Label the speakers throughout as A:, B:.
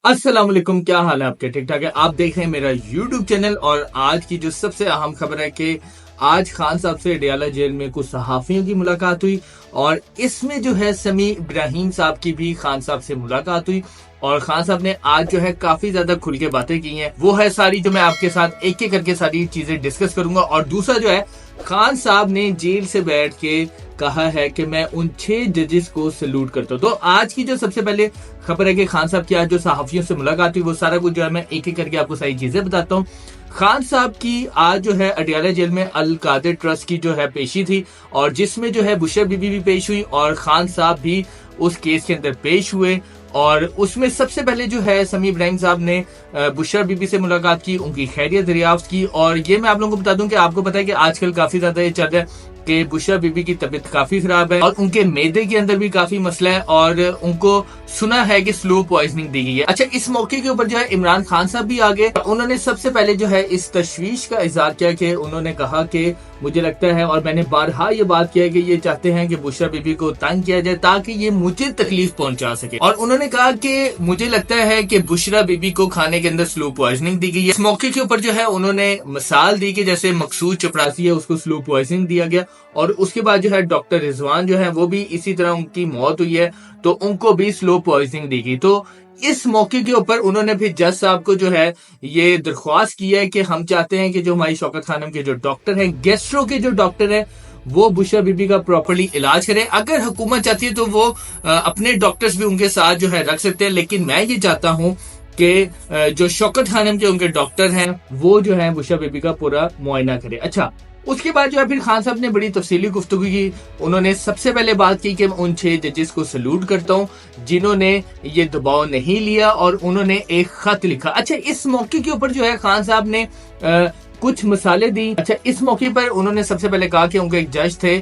A: السلام علیکم، کیا حال ہے آپ کے؟ ٹھیک ٹھاک ہے؟ آپ دیکھ رہے ہیں میرا یوٹیوب چینل، اور آج کی جو سب سے اہم خبر ہے کہ آج خان صاحب سے اڈیالہ جیل میں کچھ صحافیوں کی ملاقات ہوئی، اور اس میں جو ہے سمیع ابراہیم صاحب کی بھی خان صاحب سے ملاقات ہوئی، اور خان صاحب نے آج جو ہے کافی زیادہ کھل کے باتیں کی ہیں۔ وہ ہے ساری جو میں آپ کے ساتھ ایک ایک کر کے ساری چیزیں ڈسکس کروں گا۔ اور دوسرا جو ہے، خان صاحب نے جیل سے بیٹھ کے کہا ہے کہ میں ان 6 ججز کو سلوٹ کرتا ہوں۔ تو آج کی جو سب سے پہلے خبر ہے کہ خان صاحب کی آج جو صحافیوں سے ملاقات ہوئی، وہ سارا کچھ جو ہے میں ایک ایک کر کے آپ کو ساری چیزیں بتاتا ہوں۔ خان صاحب کی آج جو ہے اڈیالہ جیل میں القادر ٹرسٹ کی جو ہے پیشی تھی، اور جس میں جو ہے بشرا بی بی بھی پیش ہوئی اور خان صاحب بھی اس کیس کے اندر پیش ہوئے۔ اور اس میں سب سے پہلے جو ہے سمیع ابراہیم صاحب نے بشرا بی بی سے ملاقات کی، ان کی خیریت دریافت کی۔ اور یہ میں آپ لوگوں کو بتا دوں کہ آپ کو پتا ہے کہ آج کل کافی زیادہ یہ چل رہا ہے کہ بشرا بی بی کی طبیعت کافی خراب ہے، اور ان کے معدے کے اندر بھی کافی مسئلہ ہے، اور ان کو سنا ہے کہ سلو پوائزننگ دی گئی ہے۔ اچھا، اس موقع کے اوپر جو ہے عمران خان صاحب بھی آگے، انہوں نے سب سے پہلے جو ہے اس تشویش کا اظہار کیا کہ انہوں نے کہا کہ مجھے لگتا ہے، اور میں نے بارہا یہ بات کیا ہے کہ یہ چاہتے ہیں کہ بشرا بی بی کو تنگ کیا جائے تاکہ یہ مجھے تکلیف پہنچا سکے۔ اور انہوں نے کہا کہ مجھے لگتا ہے کہ بشرا بی بی کو کھانے کے اندر سلو پوائزننگ دی گئی ہے۔ اس موقع کے اوپر جو ہے انہوں نے مثال دی کہ جیسے مقصود چپراسی ہے، اس کو سلو پوائزننگ دیا گیا، اور اس کے بعد جو ہے ڈاکٹر رضوان جو ہے وہ بھی اسی طرح ان کی موت ہوئی ہے، تو ان کو بھی سلو پوائزننگ دی گئی۔ تو اس موقع کے اوپر انہوں نے پھر جج صاحب کو جو ہے یہ درخواست کی ہے کہ ہم چاہتے ہیں کہ جو ہماری شوکت خانم کے جو ڈاکٹر ہیں، گیسٹرو کے جو ڈاکٹر ہیں، وہ بشرا بی بی کا پراپرلی علاج کریں۔ اگر حکومت چاہتی ہے تو وہ اپنے ڈاکٹرز بھی ان کے ساتھ جو ہے رکھ سکتے ہیں، لیکن میں یہ چاہتا ہوں کہ جو شوکت خانم کے ان کے ڈاکٹر ہیں وہ جو ہے بشرا بی بی کا پورا معائنہ کرے۔ اچھا، اس کے بعد جو ہے پھر خان صاحب نے بڑی تفصیلی گفتگو کی۔ انہوں نے سب سے پہلے بات کی کہ میں ان 6 ججز کو سلوٹ کرتا ہوں جنہوں نے یہ دباؤ نہیں لیا، اور انہوں نے ایک خط لکھا۔ اچھا، اس موقع کے اوپر جو ہے خان صاحب نے کچھ مثالیں دی۔ اچھا، اس موقع پر انہوں نے سب سے پہلے کہا کہ ان کے ایک جج تھے،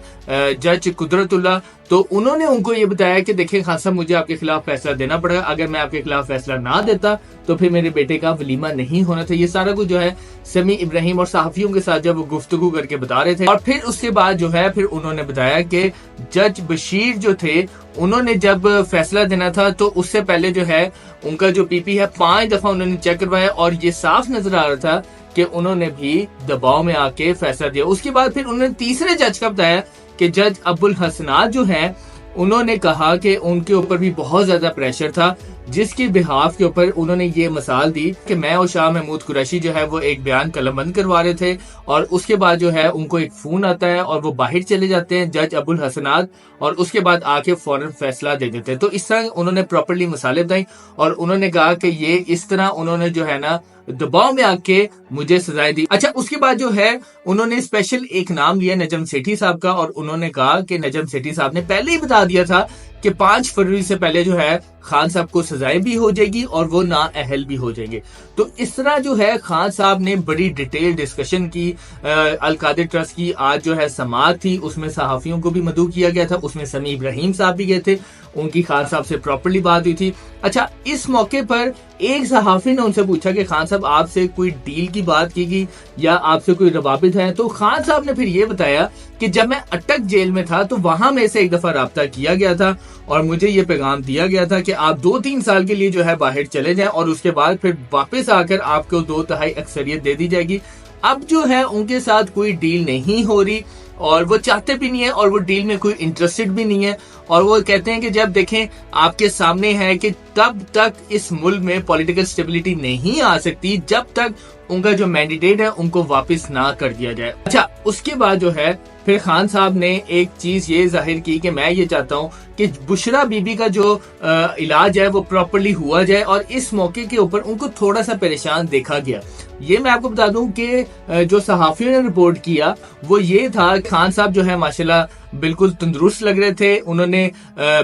A: جج قدرت اللہ، تو انہوں نے ان کو یہ بتایا کہ دیکھیں خان صاحب، مجھے آپ کے خلاف فیصلہ دینا پڑے گا، اگر میں آپ کے خلاف فیصلہ نہ دیتا تو پھر میرے بیٹے کا ولیمہ نہیں ہونا تھا۔ یہ سارا کچھ جو ہے سمیع ابراہیم اور صحافیوں کے ساتھ جب وہ گفتگو کر کے بتا رہے تھے، اور پھر اس کے بعد جو ہے پھر انہوں نے بتایا کہ جج بشیر جو تھے، انہوں نے جب فیصلہ دینا تھا تو اس سے پہلے جو ہے ان کا جو پی پی ہے 5 دفعہ انہوں نے چیک کروایا، اور یہ صاف نظر آ رہا تھا کہ انہوں نے بھی دباؤ میں آ کے فیصلہ دیا۔ اس کے بعد پھر انہوں نے تیسرے جج کا بتایا کہ جج ابو الحسنات جو ہیں، انہوں نے کہا کہ ان کے اوپر بھی بہت زیادہ پریشر تھا، جس کی بحاف کے اوپر انہوں نے یہ مثال دی کہ میں اور شاہ محمود قریشی جو ہے وہ ایک بیان قلم بند کروا رہے تھے، اور اس کے بعد جو ہے ان کو ایک فون آتا ہے اور وہ باہر چلے جاتے ہیں جج ابو الحسنات، اور اس کے بعد آ کے فوراً فیصلہ دے دیتے ہیں۔ تو اس طرح انہوں نے پراپرلی مثالیں بتائیں، اور انہوں نے کہا کہ یہ اس طرح انہوں نے جو ہے نا دباؤ میں آ کے مجھے سزائیں دی۔ اچھا، اس کے بعد جو ہے انہوں نے اسپیشل ایک نام لیا نجم سیٹھی صاحب کا، اور انہوں نے کہا کہ نجم سیٹھی صاحب نے پہلے ہی بتا دیا تھا کہ 5 فروری سے پہلے جو ہے خان صاحب کو سزائیں بھی ہو جائے گی اور وہ نااہل بھی ہو جائیں گے۔ تو اس طرح جو ہے خان صاحب نے بڑی ڈیٹیل ڈسکشن کی۔ القادر ٹرسٹ کی آج جو ہے سماعت تھی، اس میں صحافیوں کو بھی مدعو کیا گیا تھا، اس میں سمیع ابراہیم صاحب بھی گئے تھے، ان کی خان صاحب سے پراپرلی بات ہوئی تھی۔ اچھا، اس موقع پر ایک صحافی نے ان سے پوچھا کہ خان صاحب آپ سے کوئی ڈیل کی بات کی گئی یا آپ سے کوئی روابط ہے؟ تو خان صاحب نے پھر یہ بتایا کہ جب میں اٹک جیل میں تھا تو وہاں میں سے ایک دفعہ رابطہ کیا گیا تھا، اور مجھے یہ پیغام دیا گیا تھا کہ آپ 2-3 سال کے لیے جو ہے باہر چلے جائیں، اور اس کے بعد پھر واپس آ کر آپ کو 2/3 اکثریت دے دی جائے گی۔ اب جو ہے ان کے ساتھ کوئی ڈیل نہیں ہو رہی، اور وہ چاہتے بھی نہیں ہے، اور وہ ڈیل میں کوئی انٹرسٹڈ بھی نہیں ہے، اور وہ کہتے ہیں کہ جب دیکھیں آپ کے سامنے ہے کہ تب تک اس ملک میں پولیٹیکل سٹیبلٹی نہیں آ سکتی جب تک ان کا جو مینڈیٹ ہے ان کو واپس نہ کر دیا جائے۔ اچھا، اس کے بعد جو ہے پھر خان صاحب نے ایک چیز یہ ظاہر کی کہ میں یہ چاہتا ہوں کہ بشرا بی بی کا جو علاج ہے وہ پراپرلی ہوا جائے، اور اس موقع کے اوپر ان کو تھوڑا سا پریشان دیکھا گیا۔ یہ میں آپ کو بتا دوں کہ جو صحافیوں نے رپورٹ کیا وہ یہ تھا، خان صاحب جو ہے ماشاءاللہ بالکل تندرست لگ رہے تھے، انہوں نے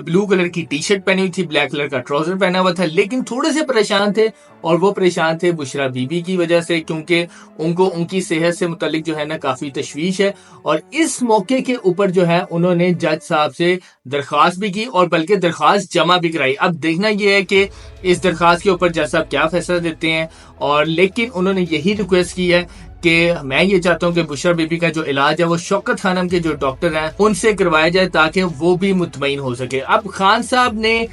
A: بلو کلر کی ٹی شرٹ پہنی ہوئی تھی، بلیک کلر کا ٹراؤزر پہنا ہوا تھا، لیکن تھوڑے سے پریشان تھے، اور وہ پریشان تھے بشرا بی بی کی وجہ سے، کیونکہ ان کو ان کی صحت سے متعلق جو ہے نا کافی تشویش ہے۔ اور اس موقع کے اوپر جو ہے انہوں نے جج صاحب سے درخواست بھی کی، اور بلکہ درخواست جمع بھی کرائی۔ اب دیکھنا یہ ہے کہ اس درخواست کے اوپر جج صاحب کیا فیصلہ دیتے ہیں، اور لیکن انہوں نے یہی ریکویسٹ کی ہے کہ میں یہ چاہتا ہوں کہ بشرا بیبی کا جو علاج ہے وہ شوکت خانم کے جو ڈاکٹر ہیں ان سے کروایا جائے تاکہ وہ بھی مطمئن ہو سکے. اب خان صاحب نے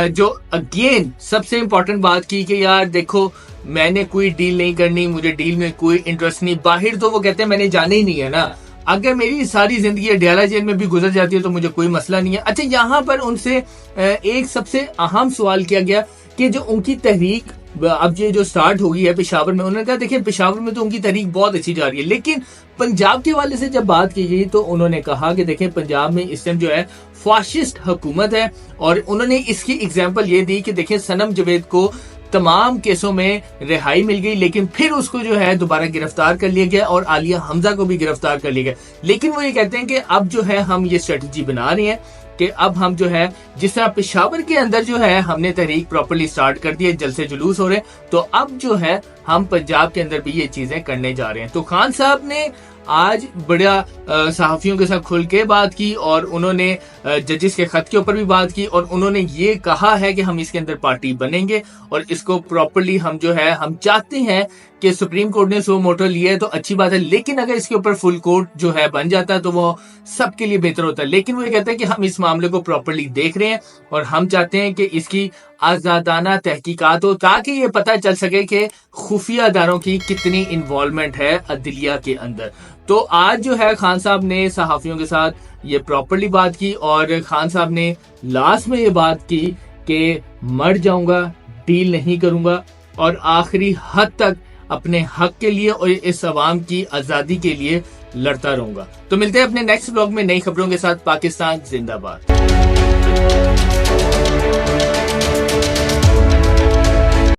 A: جو اگین سب سے امپورٹنٹ بات کی کہ یار دیکھو میں نے کوئی ڈیل نہیں کرنی, مجھے ڈیل میں کوئی انٹرسٹ نہیں, باہر تو وہ کہتے ہیں میں نے جانا ہی نہیں ہے نا, اگر میری ساری زندگی اڈیالہ جیل میں بھی گزر جاتی ہے تو مجھے کوئی مسئلہ نہیں ہے. اچھا یہاں پر ان سے ایک سب سے اہم سوال کیا گیا کہ جو ان کی تحریک اب یہ جو سٹارٹ ہو گئی ہے پشاور میں, انہوں نے کہا دیکھیں پشاور میں تو ان کی تحریک بہت اچھی جا رہی ہے, لیکن پنجاب کے حوالے سے جب بات کی گئی تو انہوں نے کہا کہ دیکھیں پنجاب میں اس ٹائم جو ہے فاشسٹ حکومت ہے, اور انہوں نے اس کی اگزامپل یہ دی کہ دیکھیں صنم جاوید کو تمام کیسوں میں رہائی مل گئی لیکن پھر اس کو جو ہے دوبارہ گرفتار کر لیا گیا, اور عالیہ حمزہ کو بھی گرفتار کر لیا گیا. لیکن وہ یہ کہتے ہیں کہ اب جو ہے ہم یہ اسٹریٹجی بنا رہے ہیں کہ اب ہم جو ہے جس طرح پشاور کے اندر جو ہے ہم نے تحریک پراپرلی سٹارٹ کر دی ہے, جلسے جلوس ہو رہے ہیں, تو اب جو ہے ہم پنجاب کے اندر بھی یہ چیزیں کرنے جا رہے ہیں. تو خان صاحب نے آج بڑا صحافیوں کے ساتھ کھل کے بات کی, اور انہوں نے ججز کے خط کے اوپر بھی بات کی, اور انہوں نے یہ کہا ہے کہ ہم اس کے اندر پارٹی بنیں گے اور اس کو پراپرلی ہم جو ہے ہم چاہتے ہیں کہ سپریم کورٹ نے سو موٹو لیا ہے تو اچھی بات ہے, لیکن اگر اس کے اوپر فل کورٹ جو ہے بن جاتا ہے تو وہ سب کے لیے بہتر ہوتا ہے. لیکن وہ یہ کہتے ہیں کہ ہم اس معاملے کو پراپرلی دیکھ رہے ہیں اور ہم چاہتے ہیں کہ اس کی آزادانہ تحقیقات ہو تاکہ یہ پتہ چل سکے کہ خفیہ اداروں کی کتنی انوالومنٹ ہے عدلیہ کے اندر. تو آج جو ہے خان صاحب نے صحافیوں کے ساتھ یہ پراپرلی بات کی, اور خان صاحب نے لاسٹ میں یہ بات کی کہ مر جاؤں گا, ڈیل نہیں کروں گا, اور آخری حد تک اپنے حق کے لیے اور اس عوام کی آزادی کے لیے لڑتا رہوں گا. تو ملتے ہیں اپنے نیکسٹ بلاگ میں نئی خبروں کے ساتھ. پاکستان زندہ باد.